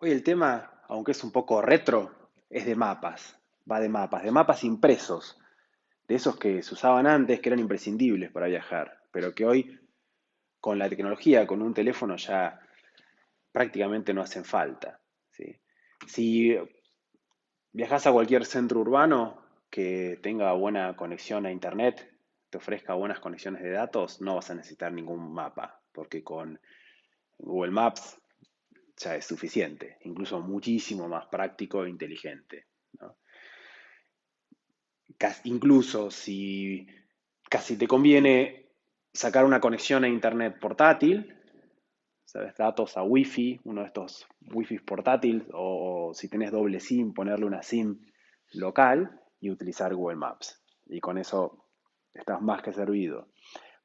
Hoy el tema, aunque es un poco retro, es de mapas. Va de mapas impresos, de esos que se usaban antes, que eran imprescindibles para viajar, pero que hoy, con la tecnología, con un teléfono, ya prácticamente no hacen falta. ¿Sí? Si viajas a cualquier centro urbano que tenga buena conexión a internet, te ofrezca buenas conexiones de datos, no vas a necesitar ningún mapa, porque con Google Maps ya es suficiente, incluso muchísimo más práctico e inteligente, ¿no? Incluso si casi te conviene sacar una conexión a internet portátil, ¿sabes? Datos a Wi-Fi, uno de estos Wi-Fi portátil, o si tenés doble SIM, ponerle una SIM local y utilizar Google Maps. Y con eso estás más que servido.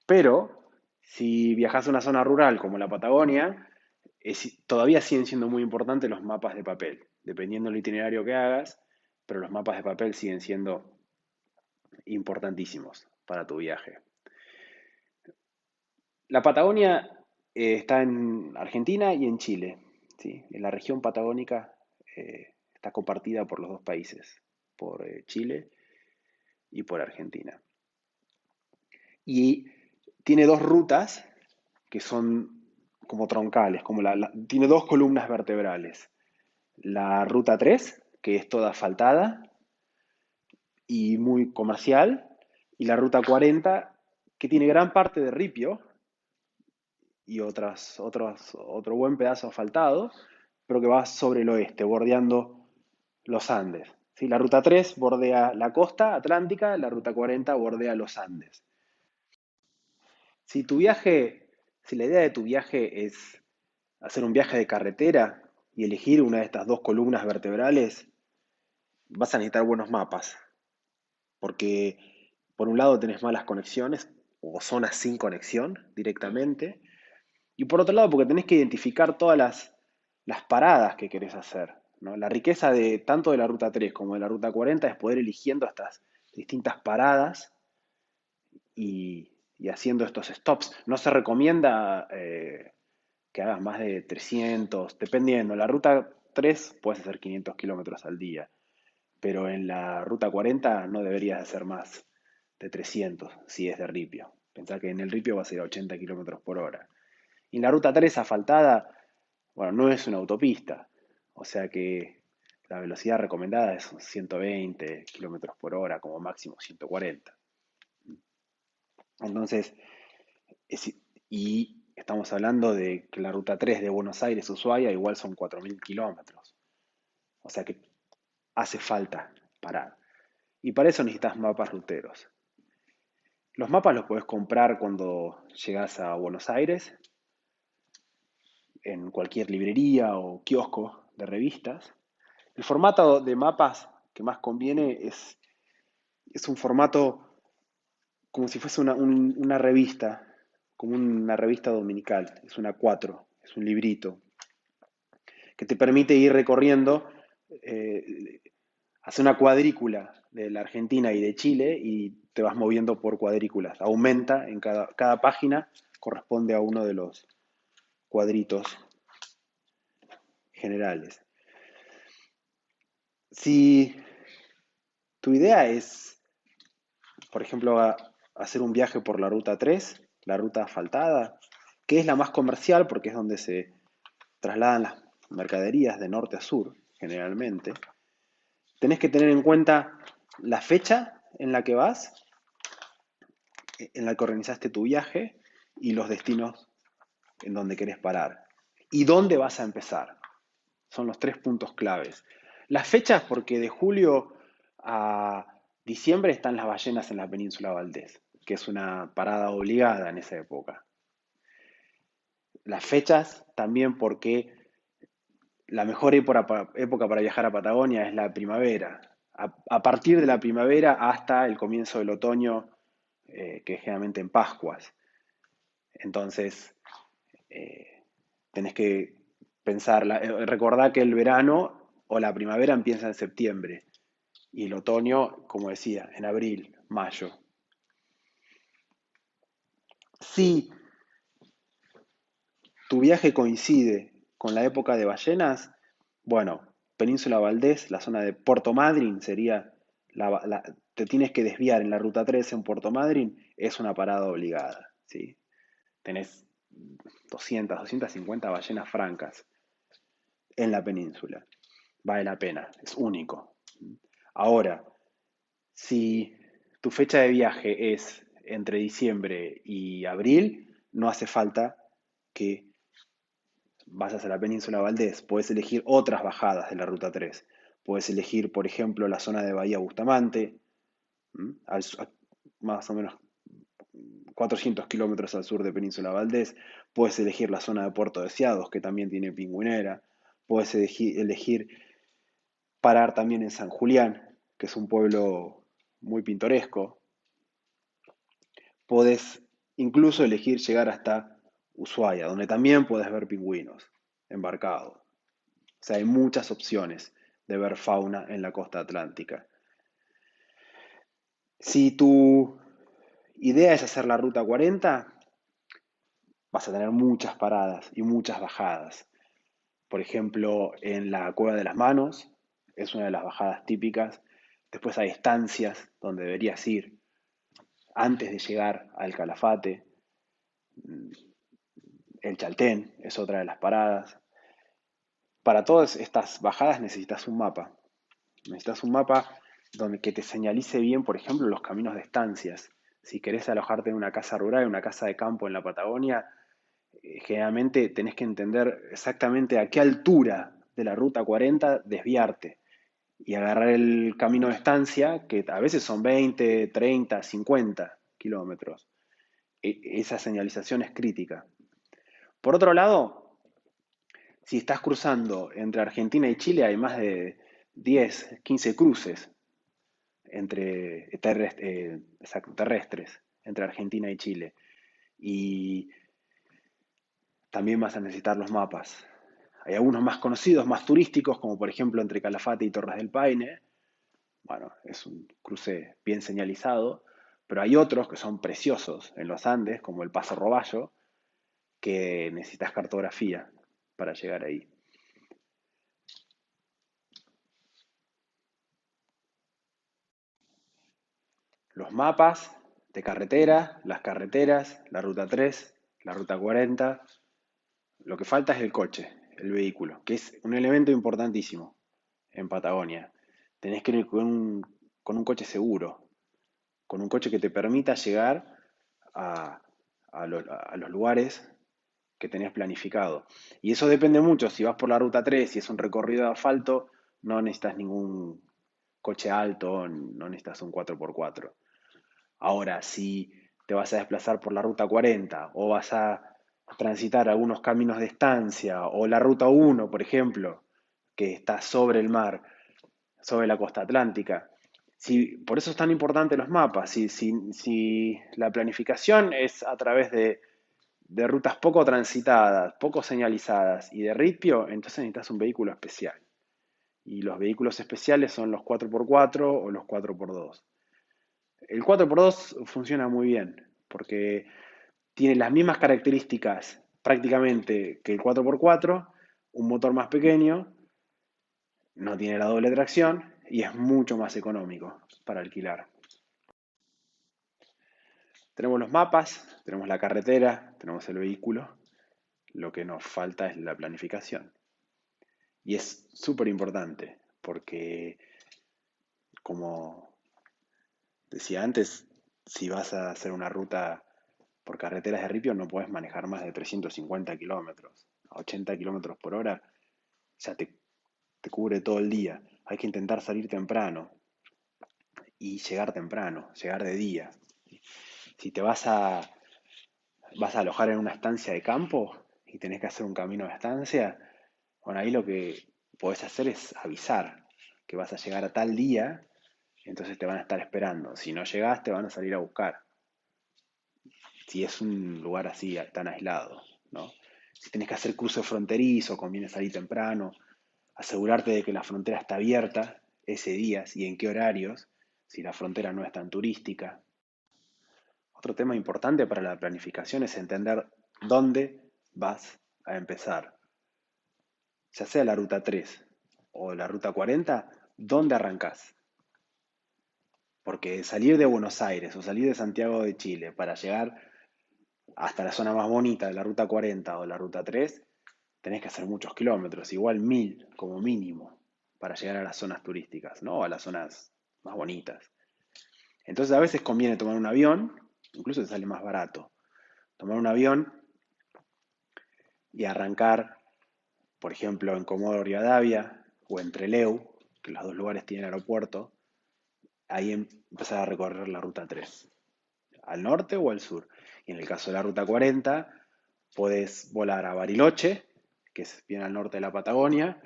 Pero si viajas a una zona rural como la Patagonia, todavía siguen siendo muy importantes los mapas de papel, dependiendo del itinerario que hagas, pero los mapas de papel siguen siendo importantísimos para tu viaje. La Patagonia está en Argentina y en Chile, ¿sí? En la región patagónica está compartida por los dos países, por Chile y por Argentina. Y tiene dos rutas que son como troncales, tiene dos columnas vertebrales. La ruta 3, que es toda asfaltada y muy comercial, y la ruta 40, que tiene gran parte de ripio y otro buen pedazo asfaltado, pero que va sobre el oeste, bordeando los Andes. ¿Sí? La ruta 3 bordea la costa atlántica, la ruta 40 bordea los Andes. Si tu viaje, si la idea de tu viaje es hacer un viaje de carretera y elegir una de estas dos columnas vertebrales, vas a necesitar buenos mapas, porque por un lado tenés malas conexiones o zonas sin conexión directamente, y por otro lado porque tenés que identificar todas las paradas que querés hacer, ¿no? La riqueza de tanto de la ruta 3 como de la ruta 40 es poder eligiendo estas distintas paradas y haciendo estos stops. No se recomienda que hagas más de 300, dependiendo. La ruta 3 puedes hacer 500 kilómetros al día, pero en la ruta 40 no deberías hacer más de 300 si es de ripio. Pensá que en el ripio vas a ir a 80 kilómetros por hora. Y en la ruta 3 asfaltada, bueno, no es una autopista, o sea que la velocidad recomendada es 120 kilómetros por hora, como máximo 140. Entonces, y estamos hablando de que la ruta 3 de Buenos Aires a Ushuaia igual son 4.000 kilómetros. O sea que hace falta parar. Y para eso necesitas mapas ruteros. Los mapas los puedes comprar cuando llegas a Buenos Aires, en cualquier librería o kiosco de revistas. El formato de mapas que más conviene es un formato como si fuese una revista, como una revista dominical. Es una 4, es un librito, que te permite ir recorriendo, eh, hace una cuadrícula de la Argentina y de Chile y te vas moviendo por cuadrículas. Aumenta en cada página, corresponde a uno de los cuadritos generales. Si tu idea es, por ejemplo, hacer un viaje por la ruta 3, la ruta asfaltada, que es la más comercial porque es donde se trasladan las mercaderías de norte a sur, generalmente, tenés que tener en cuenta la fecha en la que vas, en la que organizaste tu viaje y los destinos en donde querés parar. ¿Y dónde vas a empezar? Son los tres puntos claves. Las fechas, porque de julio a diciembre están las ballenas en la península Valdés, que es una parada obligada en esa época. Las fechas también porque la mejor época para viajar a Patagonia es la primavera. A partir de la primavera hasta el comienzo del otoño, que es generalmente en Pascuas. Entonces, eh, tenés que pensar, recordar que el verano o la primavera empieza en septiembre y el otoño, como decía, en abril, mayo. Si tu viaje coincide con la época de ballenas, Bueno, Península Valdés, la zona de Puerto Madryn sería, te tienes que desviar en la ruta 3 en Puerto Madryn, es una parada obligada, ¿sí? Tenés 250 ballenas francas en la península. Vale la pena, es único. Ahora, si tu fecha de viaje es entre diciembre y abril, no hace falta que vayas a la península Valdés. Puedes elegir otras bajadas de la ruta 3. Puedes elegir, por ejemplo, la zona de Bahía Bustamante, más o menos 400 kilómetros al sur de Península Valdés. Puedes elegir la zona de Puerto Deseados, que también tiene pingüinera. Puedes elegir parar también en San Julián, que es un pueblo muy pintoresco. Podés incluso elegir llegar hasta Ushuaia, donde también puedes ver pingüinos embarcados. O sea, hay muchas opciones de ver fauna en la costa atlántica. Si tu idea es hacer la ruta 40, vas a tener muchas paradas y muchas bajadas. Por ejemplo, en la Cueva de las Manos, es una de las bajadas típicas. Después hay estancias donde deberías ir antes de llegar al Calafate. El Chaltén es otra de las paradas. Para todas estas bajadas necesitas un mapa. Necesitas un mapa donde que te señalice bien, por ejemplo, los caminos de estancias. Si querés alojarte en una casa rural, en una casa de campo en la Patagonia, generalmente tenés que entender exactamente a qué altura de la ruta 40 desviarte y agarrar el camino de estancia, que a veces son 20, 30, 50 kilómetros. Esa señalización es crítica. Por otro lado, si estás cruzando entre Argentina y Chile, hay más de 10, 15 cruces entre terrestres entre Argentina y Chile. Y también vas a necesitar los mapas. Hay algunos más conocidos, más turísticos, como por ejemplo entre Calafate y Torres del Paine. Bueno, es un cruce bien señalizado, pero hay otros que son preciosos en los Andes, como el Paso Roballo, que necesitas cartografía para llegar ahí. Los mapas de carretera, las carreteras, la ruta 3, la ruta 40. Lo que falta es el coche, el vehículo, que es un elemento importantísimo en Patagonia. Tenés que ir con un coche seguro, con un coche que te permita llegar a, a los lugares que tenés planificado. Y eso depende mucho. Si vas por la ruta 3, si es un recorrido de asfalto, no necesitas ningún coche alto, no necesitas un 4x4. Ahora, si te vas a desplazar por la ruta 40 o vas a transitar algunos caminos de estancia o la ruta 1, por ejemplo, que está sobre el mar, sobre la costa atlántica. Por eso es tan importante los mapas. Si la planificación es a través de rutas poco transitadas, poco señalizadas y de ripio, entonces necesitas un vehículo especial. Y los vehículos especiales son los 4x4 o los 4x2. El 4x2 funciona muy bien porque tiene las mismas características prácticamente que el 4x4, un motor más pequeño, no tiene la doble tracción y es mucho más económico para alquilar. Tenemos los mapas, tenemos la carretera, tenemos el vehículo. Lo que nos falta es la planificación. Y es súper importante porque, como decía antes, si vas a hacer una ruta por carreteras de ripio no puedes manejar más de 350 kilómetros. A 80 kilómetros por hora ya te cubre todo el día. Hay que intentar salir temprano y llegar temprano, llegar de día. Si te vas a alojar en una estancia de campo y tenés que hacer un camino de estancia, bueno, ahí lo que podés hacer es avisar que vas a llegar a tal día, entonces te van a estar esperando. Si no llegás, te van a salir a buscar. Si es un lugar así tan aislado, ¿no? Si tenés que hacer cruce fronterizo, conviene salir temprano, asegurarte de que la frontera está abierta ese día y en qué horarios, si la frontera no es tan turística. Otro tema importante para la planificación es entender dónde vas a empezar, ya sea la ruta 3. o la Ruta 40, ¿dónde arrancás? Porque salir de Buenos Aires o salir de Santiago de Chile para llegar hasta la zona más bonita de la Ruta 40 o la Ruta 3, tenés que hacer muchos kilómetros, igual 1000 como mínimo, para llegar a las zonas turísticas, ¿no? A las zonas más bonitas. Entonces a veces conviene tomar un avión, incluso te sale más barato, tomar un avión y arrancar, por ejemplo, en Comodoro Rivadavia o en Trelew, que los dos lugares tienen aeropuerto, ahí empezar a recorrer la Ruta 3, al norte o al sur. Y en el caso de la Ruta 40, podés volar a Bariloche, que es bien al norte de la Patagonia,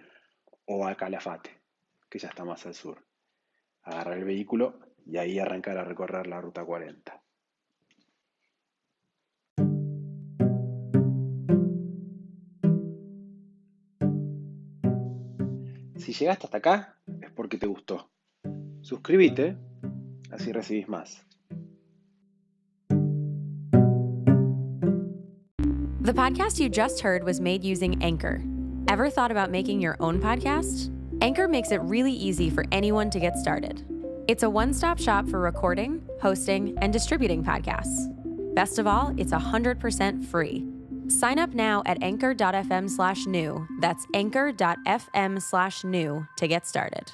o a Calafate, que ya está más al sur. Agarrar el vehículo y ahí arrancar a recorrer la Ruta 40. Si llegaste hasta acá, es porque te gustó. Suscríbete, así recibís más. The podcast you just heard was made using Anchor. Ever thought about making your own podcast? Anchor makes it really easy for anyone to get started. It's a one-stop shop for recording, hosting, and distributing podcasts. Best of all, it's 100% free. Sign up now at anchor.fm/new. That's anchor.fm/new to get started.